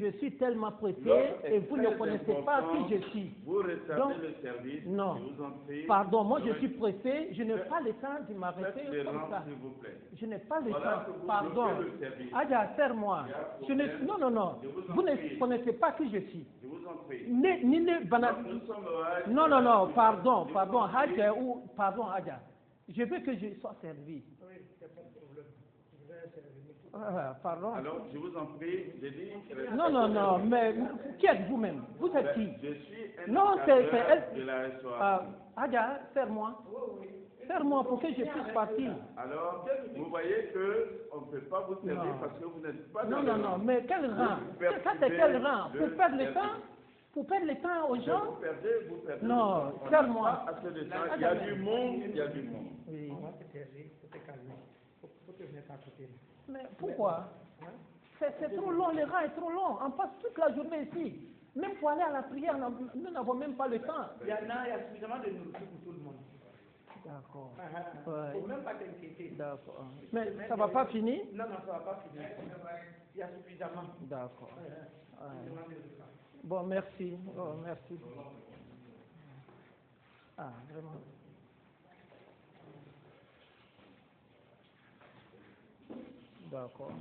S7: je suis tellement pressé et vous ne connaissez pas qui je suis.
S5: Vous rétablir le service.
S7: Non.
S5: Je vous en prie.
S7: Pardon, moi je suis pressé. Je n'ai pas le temps de m'arrêter comme ça.
S5: S'il vous plaît.
S7: Je n'ai pas le
S5: Voilà
S7: temps.
S5: que vous
S7: Pardon.
S5: bloquez le service.
S7: Adja, serre-moi. Non, non, non. Vous ne connaissez pas qui je suis.
S5: Je vous en prie.
S7: Non, non, non, pardon, Hadja ou pardon, Hadja. Je veux que je sois servi.
S2: Oui, c'est pas de problème. Je vais servir.
S7: Pardon.
S5: Alors, je vous en prie, j'ai dit.
S7: Non, non, non, mais qui êtes vous-même? Vous êtes qui?
S5: Je suis un
S7: non, c'est
S5: elle. De la restauration.
S7: Hadja, serre-moi. Serre-moi pour que je puisse partir.
S5: Alors, vous voyez qu'on ne peut pas vous servir parce que vous n'êtes pas
S7: non, non, non, mais quel rang? Ça, c'est quel rang? Pour perdre le temps? Pour perdre le temps aux gens?
S5: Vous perdez.
S7: Non, serre-moi.
S5: Il y a du monde, il y a du monde.
S7: Oui.
S2: On va te servir, faut te calmer. Faut te venir à côté.
S7: Mais pourquoi? C'est trop long, le rang est trop long. On passe toute la journée ici. Même pour aller à la prière, nous n'avons même pas le temps.
S2: Il y a suffisamment de nourriture pour tout le monde.
S7: D'accord.
S2: Il ne faut même pas t'inquiéter.
S7: D'accord. Mais ça ne va pas finir?
S2: Non, non, ça ne va pas finir. Il y a suffisamment.
S7: D'accord. Bon, merci. Oh, merci. Ah, vraiment. D'accord.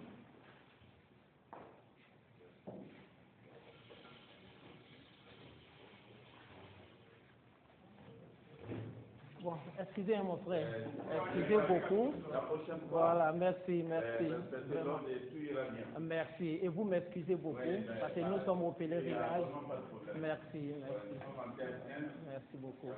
S7: Bon, excusez mon frère. Excusez beaucoup.
S5: La prochaine fois.
S7: Voilà, merci. Vraiment.
S5: Et
S7: Merci. Et vous m'excusez beaucoup parce que nous sommes au pèlerinage. Merci. Merci beaucoup.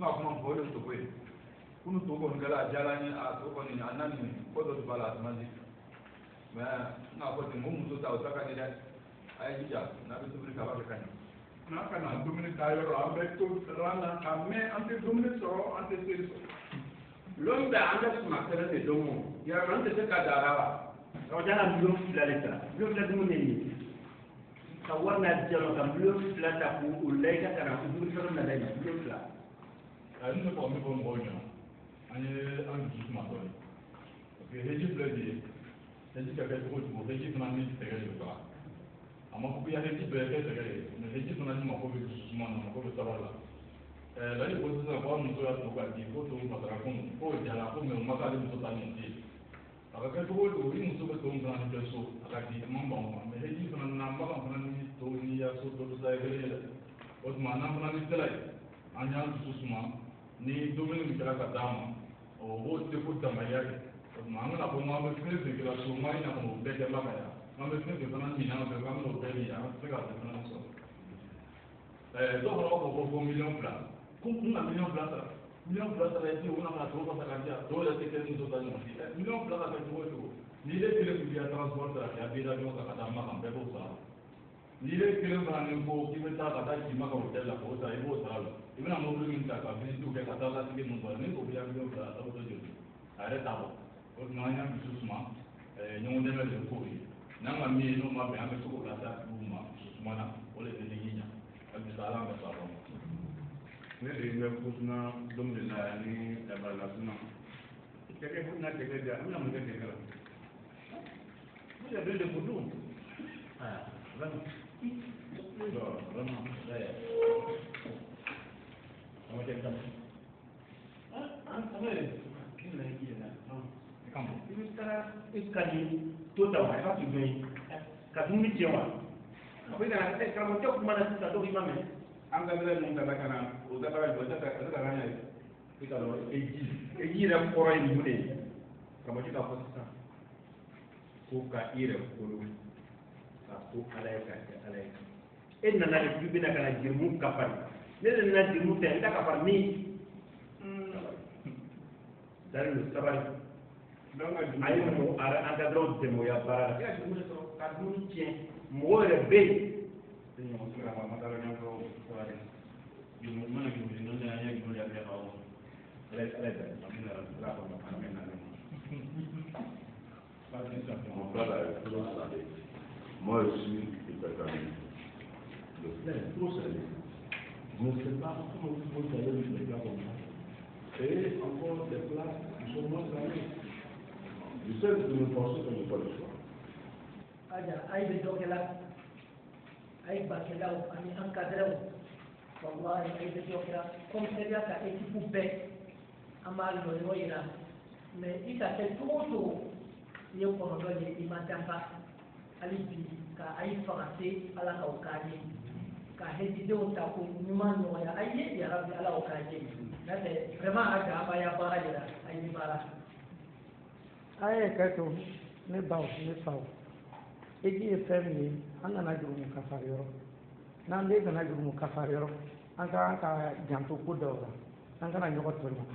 S8: Nga kuma fɔ o de sogo ye kunu to kɔni kɛla a diyara n ye a to kɔni a na nin ko dɔ de b'a la a tuma di mɛ n k'a fɔ ten n ko muso ta o ta ka di dɛ a ye jija n'a bɛ tobili kɛ a b'a kɛ ka ɲɛ.
S5: n'a kana dumuni ta yɔrɔ an bɛ to ran na ka mɛn an tɛ dumuni sɔrɔ an tɛ seri sɔrɔ.
S9: L'homme bɛ an bɛ suma kɛlɛ de dɔn o yɔrɔ an tɛ se ka dara wa. ɔ jala miliyɔn 2 de ta miliyɔn 2 dumuni ye ka wari na jalo ka miliyɔn 2 ta k'o layi ka kana o dumuni fɛnɛ na dɛ miliyɔn 2.
S8: ne bɛ fɔ min fɔ mɔgɔw ɲɛna an ye an dusu suma dɔɔnin parce que heji filɛ nin ye heji ka kɛ cogo o cogo heji fana ni sɛgɛ de bɛ taga a ma fɔ ko heji bɛɛ kɛ sɛgɛ ye mɛ heji fana ni mako bɛ dusu suma na mako bɛ sabali la ladi ko sisan ko a muso y'a to ka di ko to masara kun k'o jara ko mɛ o ma k'ale muso ta nin di a ka kɛ cogo o cogo i muso bɛ to fana ni kɛ so a ka di a ma ban o ma mɛ heji fana na bagan fana ni to ni ya so dɔ bɛ sa ye kelen ye dɛ o tuma n'an fana ni sela ye an y'an dusu suma ni dumuni min kɛra ka d'a ma o b'o se ko damaya kɛ o tuma an kana fɔ n ko an bɛ fɛn fɛn kɛra so mari na k'o bɛɛ kɛ maka yan an bɛ fɛn fɛn fana min an fɛ k'an bɛn'o bɛɛ min yan an tɛ se k'a bɛɛ fana sɔrɔ dɔw fana b'a fɔ ko miliyɔn 2 ko n ka miliyɔn 2 sara miliyɔn 2 sara i tɛ o na tɔw ka ka di yan dɔw yɛrɛ tɛ kɛ muso ta ɲɔgɔn si miliyɔn 2 ka kɛ cogo o cogo n'i ye kelen kun diya transport sara k'a bɛ avion kan ka taa makan bɛɛ b'o sara n'i ye kelen fana ni ko k'i bɛ taa ka taa ci makan hôtel la k'o sara i b'o sara la i bɛna mobili min ta ka visite kɛ ka taa lasigi min sɔrɔ ni o bɛ avion bila a t'o joli a yɛrɛ t'a bɔ o tuma an y'an dusu suma ɲɔgɔn dɛmɛ de k'o ye n'an ka min ye n'o ma bɛn an bɛ se k'o lase a tigiw ma dusu suma na o de tɛ ɲi ɲa a bɛ taa ala bɛ sɔrɔ a kɔnɔ.
S5: ne de bɛ kusuna don de la ni dabala suna kɛkɛ na kɛkɛ di an bɛna mun kɛ kɛkɛ la.
S9: ne yɛrɛ bɛ de ko dun.
S5: vraiment.
S9: I bɛ taga i ka di to ta wa i ka tun bɛ ka dumuni tiɲɛ wa a bɛ ka karamɔgɔcɛ kuma na sisan dɔw i ma mɛn.
S5: an ka bɛrɛ ninnu ka na o dabara o tɛ ka kan ye i ka dɔn eji yɛrɛ kɔrɔ ye mun de ye karamɔgɔcɛ k'a fɔ sisan ko ka i yɛrɛ kolo ka to ala ye ka kɛ ala ye.
S9: e nana de k'i bɛna ka na jirimu kafari ne de nana jirimu fɛ n tɛ kafari min dari lo sabari a ye mɔgɔ an ka dɔrɔn dɛmɛ o ya baara la i ka jirimu de sɔrɔ ka dumuni tiɲɛ mɔgɔ yɛrɛ bɛ yen
S5: ɲɔgɔn sera ka ma taara ɲɔgɔn sɔrɔ sabari jirimu mana jirimu n'o tɛ an ye jirimu yɛrɛ kɛ aw ala ye ala min na ala kɔnɔ an bɛ na ne
S10: Mon frère a trop salé. Moi, je suis hypercalé. Le frère est trop salé. Je ne sais pas comment il faut saler les plats comme ça. Et encore des plats qui sont moins salés. Je sais que me forcer que je n'ai pas le choix.
S6: Aja, aïe de Jokela, aïe Bakelao, aïe Ankadreo, Wallahi, aïe de Jokela, comme c'est bien qu'à équipe poupée, Amal de Noïla. Mais il a fait tout. Ye kɔnɔdɔ ye i ma dafa hali bi ka ayi fagase ala k'aw k'a ye ka hejidenw ta ko ɲuman nɔgɔya a ye yarabi ala k'a ye n'o tɛ vraiment a ja an b'a ya baara yɛrɛ a ye baara.
S7: a ye kɛ to ne baw ne faw eji ye fɛn min ye an kana jurumu kafari yɔrɔ n'an den kana jurumu kafari yɔrɔ an ka janto ko dɔw la an kana ɲɔgɔn tɔɲɔ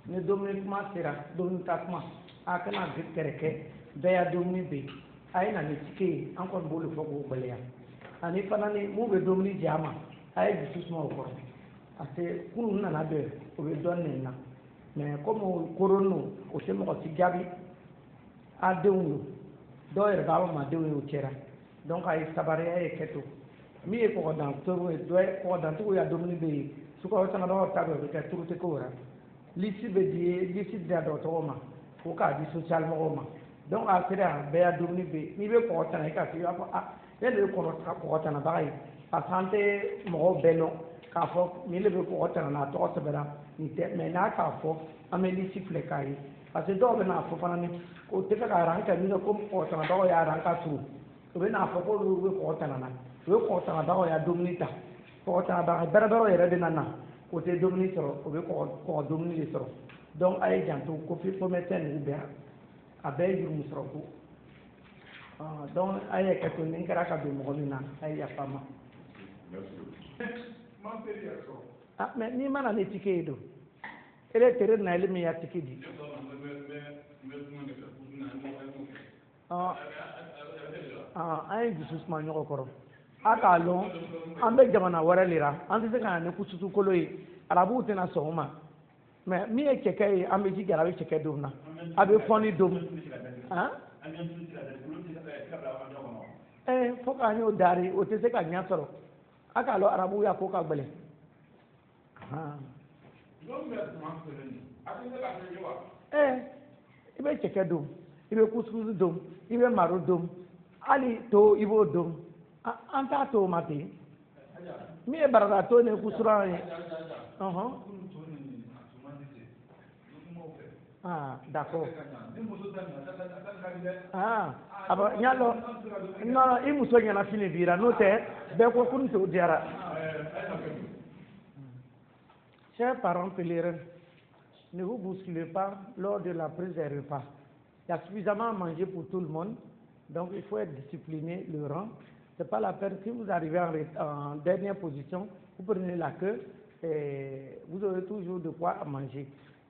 S7: ni dumuni kuma sera dumuni ta kuma a kana kɛrɛ kɛ bɛɛ ya dumuni bɛ yen a ye na ni tike ye an kɔni b'olu fɔ k'o gɛlɛya ani fana ni mun bɛ dumuni di a ma a ye dusu suma o kɔrɔ parce que kunun nana bɛn o bɛ dɔn nin na mɛ komi koron don o tɛ mɔgɔ si jaabi a denw don dɔw yɛrɛ b'a fɔ ma denw ye o kɛra donc a ye sabari a ye kɛ to min ye kɔgɔdan toro ye dɔ ye kɔgɔdantigiw ya dumuni bɛ yen sukaro sangadɔgɔw ta bɛ o bɛ kɛ turuteko yɛrɛ lisi bɛ di lisi di dɔgɔtɔrɔw ma ko k'a di social mɔgɔw ma donc a sera bɛɛ ya dumuni bɛ yen n'i bɛ kɔgɔ tana i ka se i b'a fɔ ah ne de ye kɔgɔ tanabaga ye
S11: parce que an tɛ mɔgɔw bɛɛ lɔn k'a fɔ nin de bɛ kɔgɔ tɛnɛ a tɔgɔ sɛbɛnna nin tɛ mais n'a k'a fɔ an bɛ lisi filɛ k'a ye parce que dɔw bɛ n'a fɔ fana ni o tɛ fɛ ka ran kɛ min ko kɔgɔ tɛnɛbagaw y'a ran ka turu o bɛ n'a fɔ ko olu bɛ kɔgɔ tɛnɛ na o ye kɔgɔ tɛnɛbagaw y'a dumuni ta kɔgɔ tɛnɛbaga bɛrɛbɛrɛw yɛrɛ de na o tɛ dumuni sɔrɔ o bɛ kɔgɔ dumuni de sɔrɔ donc a ye janto ko fo médecin ninnu bɛɛ a bɛɛ ye jurumu sɔrɔ ko donc a ye kɛ to ni n kɛra ka don mɔgɔ min na a ye yafa n ma. mais n'i mana ni tike ye don ele tere na ele min ya tike di. an ye dusu suma ɲɔgɔn kɔrɔ a k'a lɔn an bɛ jamana wɛrɛ de la an tɛ se ka na ni kusutu kolo ye arabuw tɛna sɔn o ma mais min ye cɛkɛ ye an bɛ jija a bɛ cɛkɛ don na a bɛ fɔni don fo k'an y'o dari o tɛ se ka ɲɛ sɔrɔ a k'a lɔn arabuw y'a ko ka gɛlɛn. I bɛ cɛkɛ don i bɛ kusukusu don i bɛ maro don hali to i b'o don an t'a to o ma ten min ye barada to ni kusuran ye d'accord n y'a dɔn non i muso ɲɛna fini dira n'o tɛ bɛɛ ko ko n t'o diyara. Chers parents pèlerins, ne vous bousculez pas lors de la prise des repas. Il y a suffisamment à manger pour tout le monde, donc il faut être discipliné le rang. Ce n'est pas la peine, si vous arrivez en dernière position, vous prenez la queue et vous aurez toujours de quoi à manger.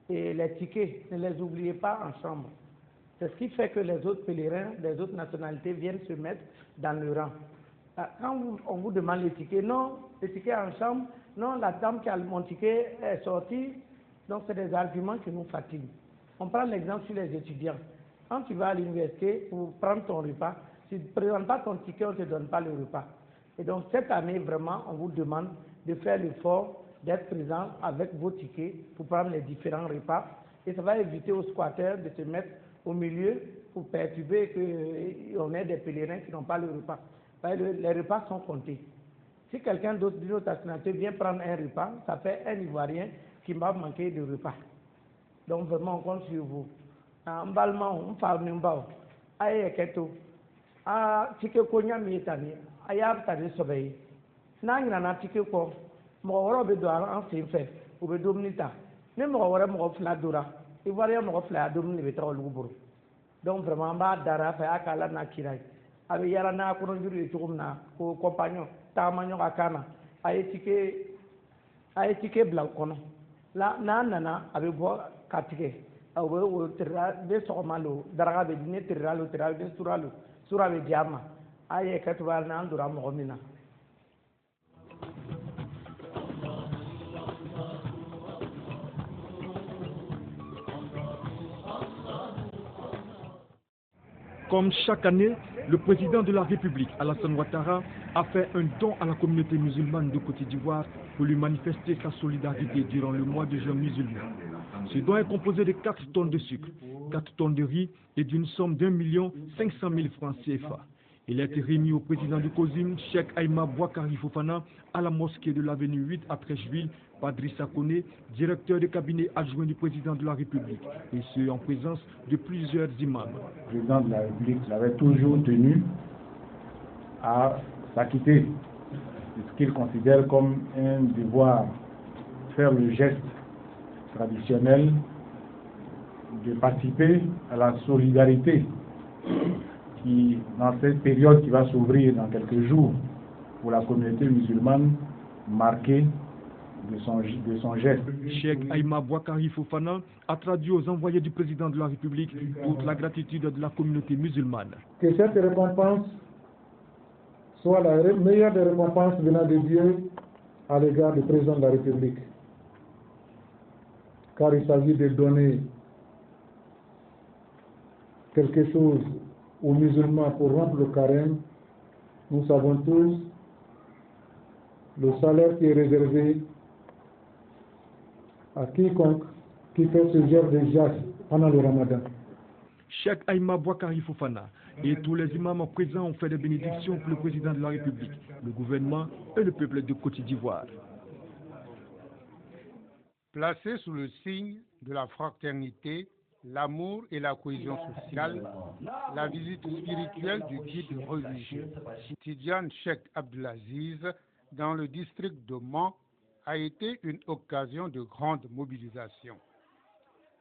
S11: Et les tickets, ne les oubliez pas en chambre. C'est ce qui fait que les autres pèlerins, les autres nationalités viennent se mettre dans le rang. Quand on vous demande les tickets, non, les tickets en chambre, non, la dame qui a mon ticket est sortie. Donc, c'est des arguments qui nous fatiguent. On prend l'exemple sur les étudiants. Quand tu vas à l'université pour prendre ton repas, si tu ne présentes pas ton ticket, on ne te donne pas le repas. Et donc, cette année, vraiment, on vous demande de faire l'effort d'être présent avec vos tickets pour prendre les différents repas. Et ça va éviter aux squatteurs de se mettre au milieu pour perturber qu'on ait des pèlerins qui n'ont pas le repas. Les repas sont comptés. Si quelqu'un d'autre d'une autre nationalité vient prendre un repas, ça fait un Ivoirien qui va manquer de repas. Donc vraiment, on compte sur vous. Mbalma, on parle n'importe où. Aïe, keto. Ticket konya mietani. Aïe, abtadi sobeyi. N'ana ticket ko. Mɔgɔ wɛrɛw bɛ don an sen fɛ u bɛ dumuni ta ni mɔgɔ wɛrɛ mɔgɔ fila dora Ivoirien mɔgɔ fila ya dumuni de bɛ taga olu bolo donc vraiment an b'a dara a fɛ a k'a la n'a kira ye a bɛ yala n'a kɔnɔjuru ye cogo min na ko compagnon taama ɲɔgɔn kan na a ye ticket bila o kɔnɔ n'a nana a bɛ bɔ ka tigɛ o bɛ tirira ne sɔgɔma lo daraka bɛ di ne tirira lo tirira ne sura bɛ di a ma a ye kɛ cogoya la n'an dora mɔgɔ min na.
S12: Comme chaque année, le président de la République, Alassane Ouattara, a fait un don à la communauté musulmane de Côte d'Ivoire pour lui manifester sa solidarité durant le mois de juin musulman. Ce don est composé de 4 tonnes de sucre, 4 tonnes de riz et d'une somme d'1 500 000 francs CFA. Il a été remis au président du COSIM, Cheikh Aïma Bouakari Fofana, à la mosquée de l'avenue 8 à Trècheville, Padrissa Koné, directeur de cabinet adjoint du président de la République, et ce en présence de plusieurs imams.
S13: Le président de la République l'avait toujours tenu à s'acquitter de ce qu'il considère comme un devoir, faire le geste traditionnel de participer à la solidarité qui, dans cette période qui va s'ouvrir dans quelques jours pour la communauté musulmane, marquée de son geste.
S12: Cheikh Aïma Bouakari Fofana a traduit aux envoyés du président de la République toute la gratitude de la communauté musulmane.
S14: Que cette récompense soit la meilleure des récompenses venant de Dieu à l'égard du président de la République. Car il s'agit de donner quelque chose aux musulmans pour rompre le carême. Nous savons tous le salaire qui est réservé à quiconque qui fait ce genre de geste pendant le Ramadan.
S12: Cheikh Aïma Bouakari Fofana et tous les imams présents ont fait des bénédictions pour le président de la République, le gouvernement et le peuple de Côte d'Ivoire.
S15: Placé sous le signe de la fraternité, l'amour et la cohésion sociale, la visite spirituelle du guide religieux Tidiane Cheikh Abdelaziz dans le district de Mans a été une occasion de grande mobilisation.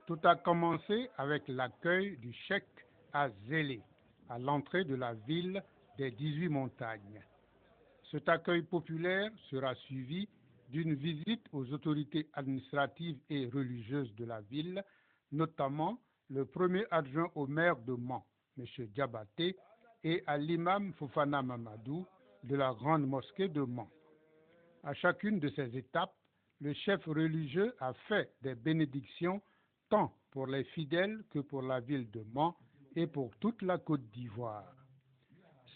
S15: Tout a commencé avec l'accueil du cheikh à Zélé, à l'entrée de la ville des 18 montagnes. Cet accueil populaire sera suivi d'une visite aux autorités administratives et religieuses de la ville, notamment le premier adjoint au maire de Mans, M. Diabaté, et à l'imam Fofana Mamadou de la grande mosquée de Mans. À chacune de ces étapes, le chef religieux a fait des bénédictions tant pour les fidèles que pour la ville de Mans et pour toute la Côte d'Ivoire.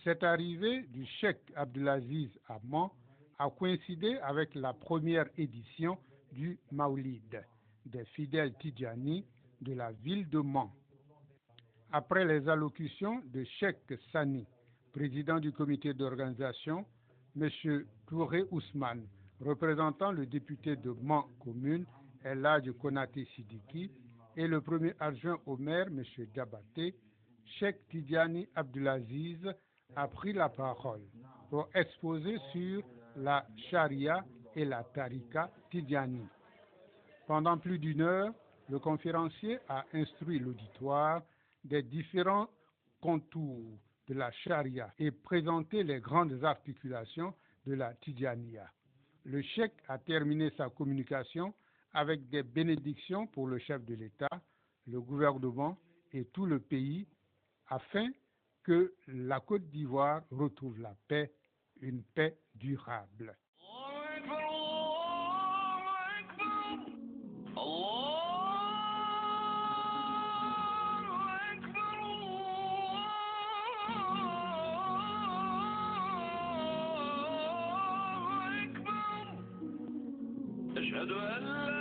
S15: Cette arrivée du cheikh Abdelaziz à Mans a coïncidé avec la première édition du Maoulid des fidèles Tidjani de la ville de Mans. Après les allocutions de Cheikh Sani, président du comité d'organisation, M. Touré Ousmane, représentant le député de Mans commune, El Hadj Konaté Sidiki, et le premier adjoint au maire, M. Diabaté, Cheikh Tidjani Abdelaziz a pris la parole pour exposer sur la charia et la tarika Tidjani. Pendant plus d'une heure, le conférencier a instruit l'auditoire des différents contours de la charia et présenté les grandes articulations de la Tidjaniya. Le cheikh a terminé sa communication avec des bénédictions pour le chef de l'État, le gouvernement et tout le pays afin que la Côte d'Ivoire retrouve la paix, une paix durable.
S1: أشهد أن لا